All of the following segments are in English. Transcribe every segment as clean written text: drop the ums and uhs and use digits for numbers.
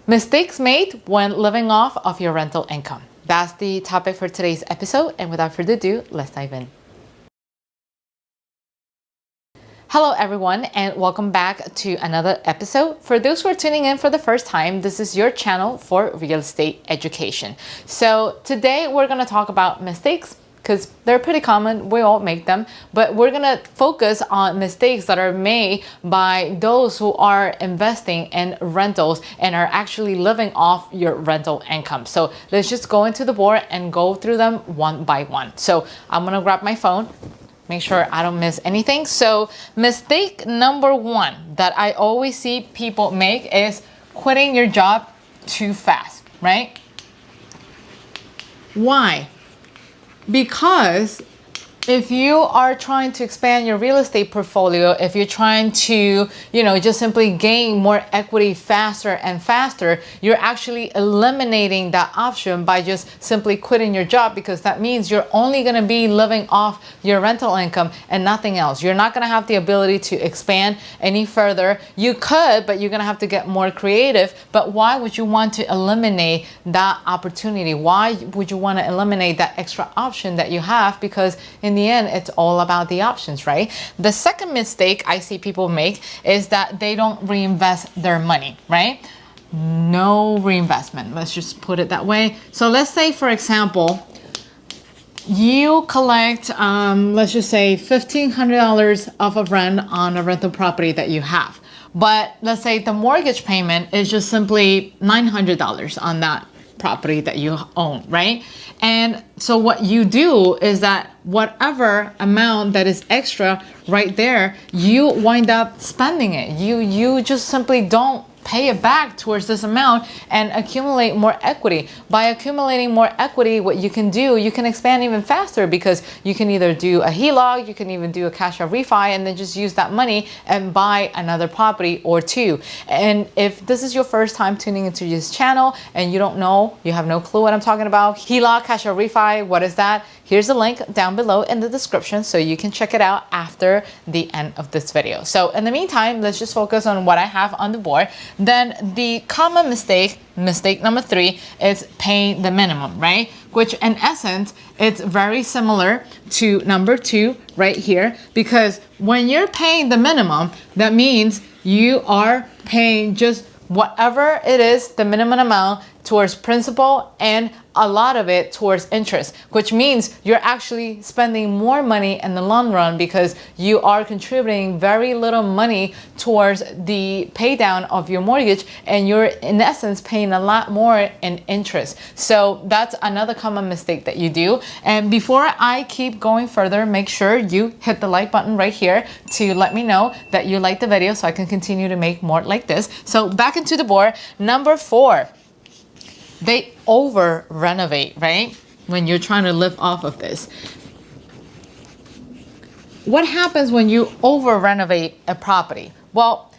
Mistakes made when living off of your rental income. That's the topic for today's episode. And without further ado, let's dive in. Hello everyone, and welcome back to another episode. For those who are tuning in for the first time, this is your channel for real estate education. So today we're going to talk about mistakes because they're pretty common. We all make them, but we're going to focus on mistakes that are made by those who are investing in rentals and are actually living off your rental income. So let's just go into the board and go through them one by one. So I'm going to grab my phone. Make sure I don't miss anything. So mistake number one that I always see people make is quitting your job too fast, right? Why? Because if you are trying to expand your real estate portfolio, if you're trying to, just simply gain more equity faster and faster, you're actually eliminating that option by just simply quitting your job, because that means you're only going to be living off your rental income and nothing else. You're not going to have the ability to expand any further. You could, but you're going to have to get more creative. But why would you want to eliminate that opportunity? Why would you want to eliminate that extra option that you have? Because in the end, it's all about the options, right? The second mistake I see people make is that they don't reinvest their money, right? No reinvestment. Let's just put it that way. So let's say, for example, you collect, let's just say $1,500 of a rent on a rental property that you have. But let's say the mortgage payment is just simply $900 on that property that you own, right? And so what you do is that whatever amount that is extra right there, you wind up spending it. You just simply don't pay it back towards this amount and accumulate more equity. By accumulating more equity, what you can do, you can expand even faster, because you can either do a HELOC, you can even do a cash out refi, and then just use that money and buy another property or two. And if this is your first time tuning into this channel and you don't know, you have no clue what I'm talking about, HELOC, cash out refi, what is that? Here's the link down below in the description so you can check it out after the end of this video. So in the meantime, let's just focus on what I have on the board. Then the common mistake number three, is paying the minimum, right? Which in essence, it's very similar to number two right here, because when you're paying the minimum, that means you are paying just whatever it is, the minimum amount towards principal, and a lot of it towards interest, which means you're actually spending more money in the long run because you are contributing very little money towards the pay down of your mortgage, and you're in essence paying a lot more in interest. So that's another common mistake that you do. And before I keep going further, make sure you hit the like button right here to let me know that you like the video so I can continue to make more like this. So back into the board, number four. They over renovate, right? When you're trying to live off of this. What happens when you over renovate a property? Well,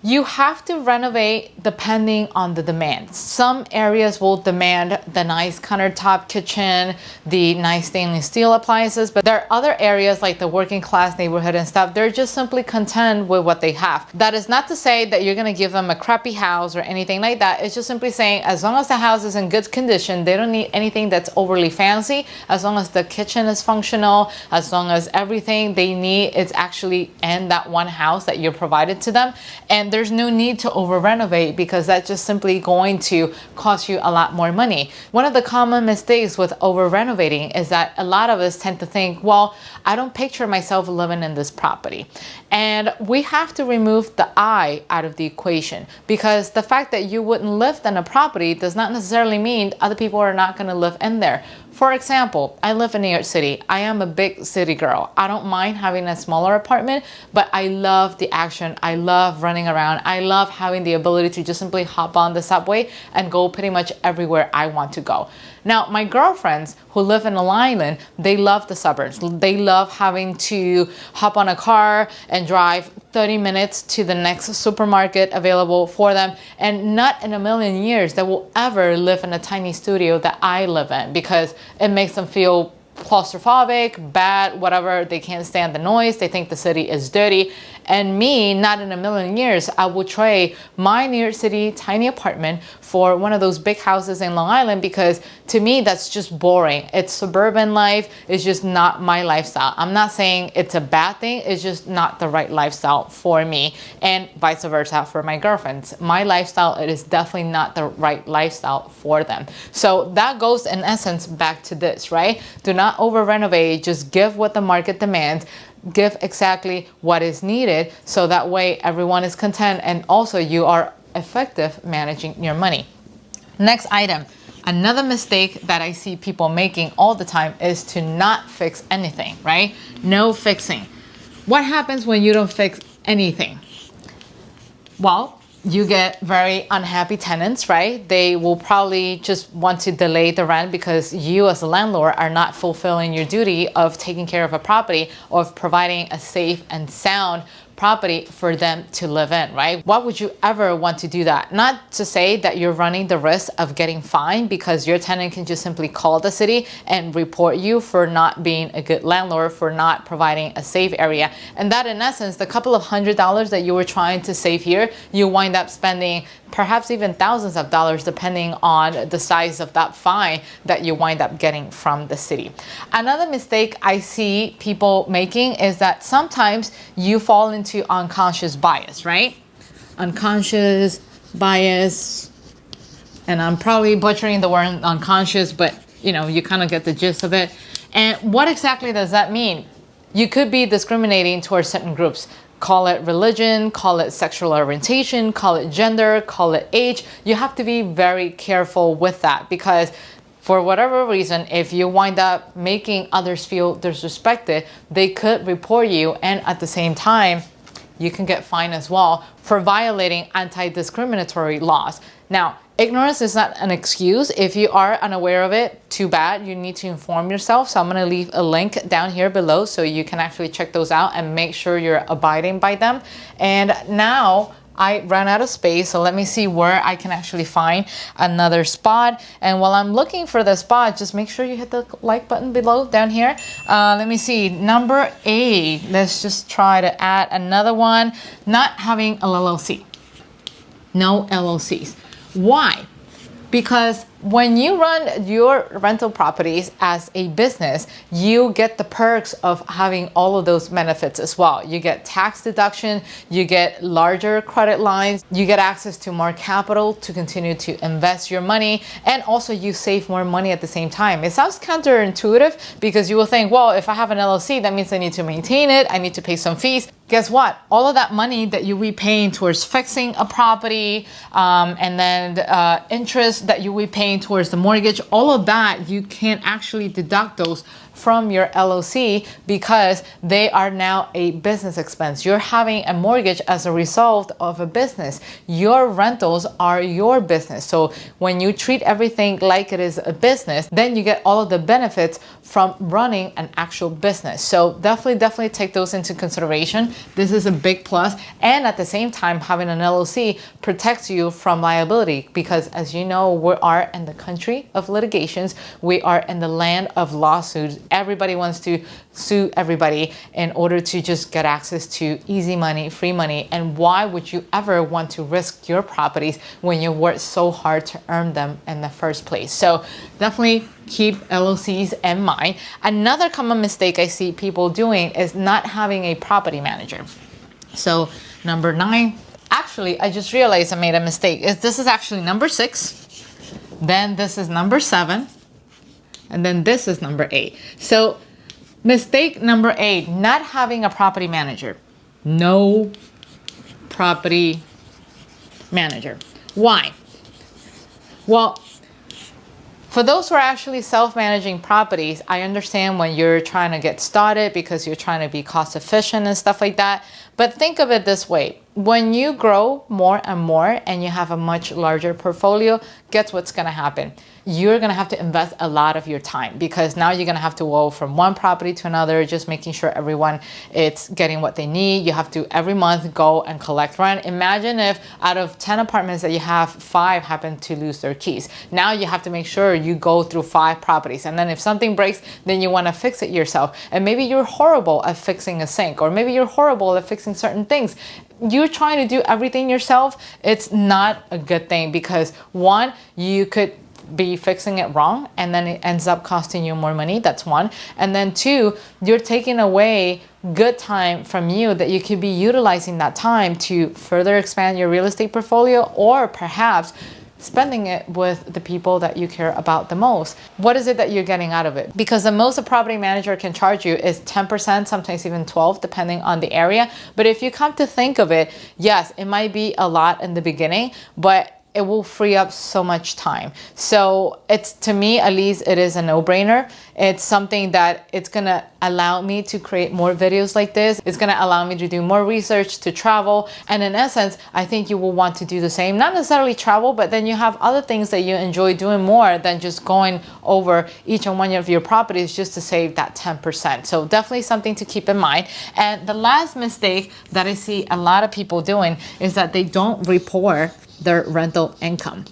you have to renovate depending on the demand. Some areas will demand the nice countertop kitchen, the nice stainless steel appliances, but there are other areas like the working class neighborhood and stuff, they're just simply content with what they have. That is not to say that you're gonna give them a crappy house or anything like that. It's just simply saying as long as the house is in good condition, they don't need anything that's overly fancy. As long as the kitchen is functional, as long as everything they need is actually in that one house that you're provided to them. And there's no need to over renovate, because that's just simply going to cost you a lot more money. One of the common mistakes with over renovating is that a lot of us tend to think, well, I don't picture myself living in this property. And we have to remove the I out of the equation, because the fact that you wouldn't live in a property does not necessarily mean other people are not going to live in there. For example, I live in New York City. I am a big city girl. I don't mind having a smaller apartment, but I love the action. I love running around. I love having the ability to just simply hop on the subway and go pretty much everywhere I want to go. Now, my girlfriends who live in Long Island, they love the suburbs. They love having to hop on a car and drive 30 minutes to the next supermarket available for them. And not in a million years they will ever live in a tiny studio that I live in, because it makes them feel claustrophobic, bad, whatever. They can't stand the noise. They think the city is dirty. And me, not in a million years, I will trade my New York City tiny apartment for one of those big houses in Long Island, because to me, that's just boring. It's suburban life. It's just not my lifestyle. I'm not saying it's a bad thing. It's just not the right lifestyle for me, and vice versa for my girlfriends. My lifestyle, it is definitely not the right lifestyle for them. So that goes in essence back to this, right? Do not over renovate. Just give what the market demands. Give exactly what is needed, so that way everyone is content, and also you are effective managing your money. Next item, another mistake that I see people making all the time is to not fix anything, right? No fixing. What happens when you don't fix anything? Well, you get very unhappy tenants, right? They will probably just want to delay the rent because you as a landlord are not fulfilling your duty of taking care of a property, or of providing a safe and sound property for them to live in, right? Why would you ever want to do that? Not to say that you're running the risk of getting fined, because your tenant can just simply call the city and report you for not being a good landlord, for not providing a safe area. And that in essence, the couple of $100 that you were trying to save here, you wind up spending perhaps even thousands of dollars, depending on the size of that fine that you wind up getting from the city. Another mistake I see people making is that sometimes you fall into unconscious bias, right? Unconscious bias, and I'm probably butchering the word unconscious, but you kind of get the gist of it. And what exactly does that mean? You could be discriminating towards certain groups. Call it religion, call it sexual orientation, call it gender, call it age. You have to be very careful with that, because for whatever reason, if you wind up making others feel disrespected, they could report you, and at the same time, you can get fined as well for violating anti-discriminatory laws. Now, ignorance is not an excuse. If you are unaware of it, too bad. You need to inform yourself. So I'm going to leave a link down here below so you can actually check those out and make sure you're abiding by them. And now I ran out of space, so let me see where I can actually find another spot. And while I'm looking for the spot, just make sure you hit the like button below down here. Let me see, number 8. Let's just try to add another one. Not having a LLC. No LLCs. Why? Because when you run your rental properties as a business, you get the perks of having all of those benefits as well. You get tax deduction, you get larger credit lines, you get access to more capital to continue to invest your money, and also you save more money at the same time. It sounds counterintuitive, because you will think, well, if I have an LLC, that means I need to maintain it, I need to pay some fees. Guess what? All of that money that you will be paying towards fixing a property, and then interest that you will be paying towards the mortgage, all of that, you can actually deduct those from your LLC, because they are now a business expense. You're having a mortgage as a result of a business. Your rentals are your business. So when you treat everything like it is a business, then you get all of the benefits from running an actual business. So definitely take those into consideration. This is a big plus. And at the same time, having an LLC protects you from liability, because as you know, we are in the country of litigations. We are in the land of lawsuits. Everybody wants to sue everybody in order to just get access to easy money, free money. And why would you ever want to risk your properties when you worked so hard to earn them in the first place? So definitely keep LLCs in mind. Another common mistake I see people doing is not having a property manager. So number 9, actually, I just realized I made a mistake. This is actually number 6. Then this is number 7. And then this is number 8. So mistake number 8, not having a property manager. No property manager. Why? Well, for those who are actually self-managing properties, I understand when you're trying to get started because you're trying to be cost efficient and stuff like that. But think of it this way. when you grow more and more and you have a much larger portfolio, guess what's going to happen? You're going to have to invest a lot of your time, because now you're going to have to go from one property to another, just making sure everyone is getting what they need. You have to every month go and collect rent. Imagine if out of 10 apartments that you have, 5 happen to lose their keys. Now you have to make sure you go through 5 properties. And then if something breaks, then you want to fix it yourself. And maybe you're horrible at fixing a sink, or maybe you're horrible at fixing certain things. You're trying to do everything yourself. It's not a good thing, because one, you could be fixing it wrong and then it ends up costing you more money. That's one. And then 2, you're taking away good time from you that you could be utilizing that time to further expand your real estate portfolio, or perhaps spending it with the people that you care about the most. What is it that you're getting out of it? Because the most a property manager can charge you is 10%, sometimes even 12%, depending on the area. But if you come to think of it, yes, it might be a lot in the beginning, but it will free up so much time. So it's, to me at least, it is a no-brainer. It's something that it's gonna allow me to create more videos like this. It's gonna allow me to do more research, to travel. And in essence, I think you will want to do the same. Not necessarily travel, but then you have other things that you enjoy doing more than just going over each and one of your properties just to save that 10%. So definitely something to keep in mind. And the last mistake that I see a lot of people doing is that they don't report their rental income.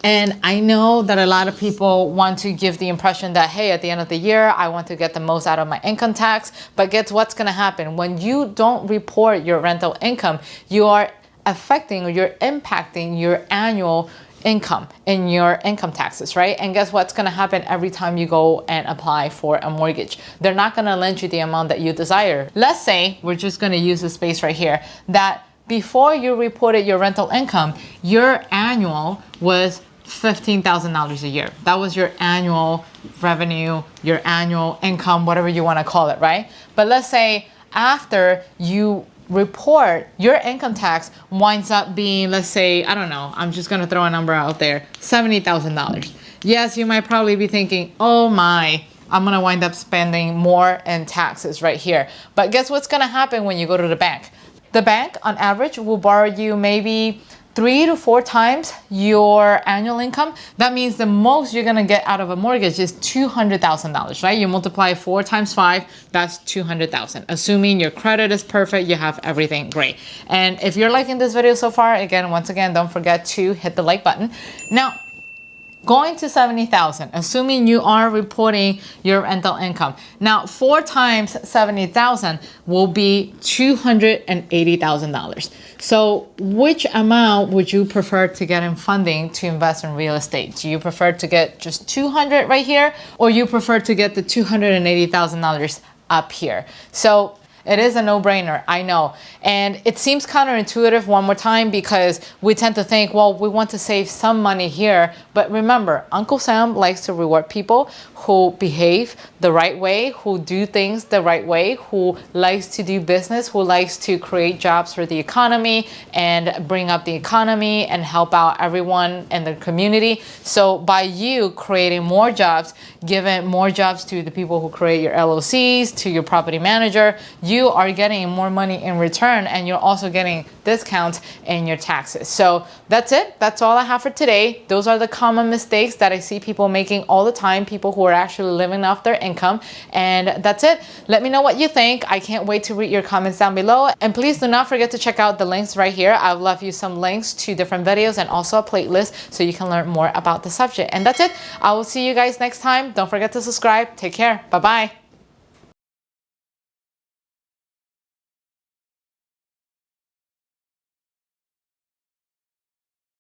And I know that a lot of people want to give the impression that, hey, at the end of the year, I want to get the most out of my income tax. But guess what's going to happen? When you don't report your rental income, you are affecting, or you're impacting your annual income in your income taxes, right? And guess what's going to happen every time you go and apply for a mortgage? They're not going to lend you the amount that you desire. Let's say, we're just going to use the space right here, that before you reported your rental income, your annual was $15,000 a year. That was your annual revenue, your annual income, whatever you want to call it, right? But let's say after you report, your income tax winds up being, let's say, I don't know, I'm just going to throw a number out there, $70,000. Yes, you might probably be thinking, oh my, I'm going to wind up spending more in taxes right here. But guess what's going to happen when you go to the bank? The bank, on average, will borrow you maybe 3 to 4 times your annual income. That means the most you're gonna get out of a mortgage is $200,000, right? You multiply 4 times 5, that's $200,000. Assuming your credit is perfect, you have everything great. And if you're liking this video so far, once again, don't forget to hit the like button. Now, going to 70,000, assuming you are reporting your rental income. Now, 4 times 70,000 will be $280,000. So which amount would you prefer to get in funding to invest in real estate? Do you prefer to get just 200 right here, or you prefer to get the $280,000 up here? So it is a no-brainer, I know. And it seems counterintuitive one more time, because we tend to think, well, we want to save some money here. But remember, Uncle Sam likes to reward people who behave the right way, who do things the right way, who likes to do business, who likes to create jobs for the economy and bring up the economy and help out everyone in the community. So by you creating more jobs, giving more jobs to the people who create your LLCs, to your property manager, you are getting more money in return, and you're also getting discounts in your taxes. So that's it. That's all I have for today. Those are the common mistakes that I see people making all the time, people who are actually living off their income. And that's it. Let me know what you think. I can't wait to read your comments down below. And please do not forget to check out the links right here. I've left you some links to different videos and also a playlist so you can learn more about the subject. And that's it. I will see you guys next time. Don't forget to subscribe. Take care. Bye-bye.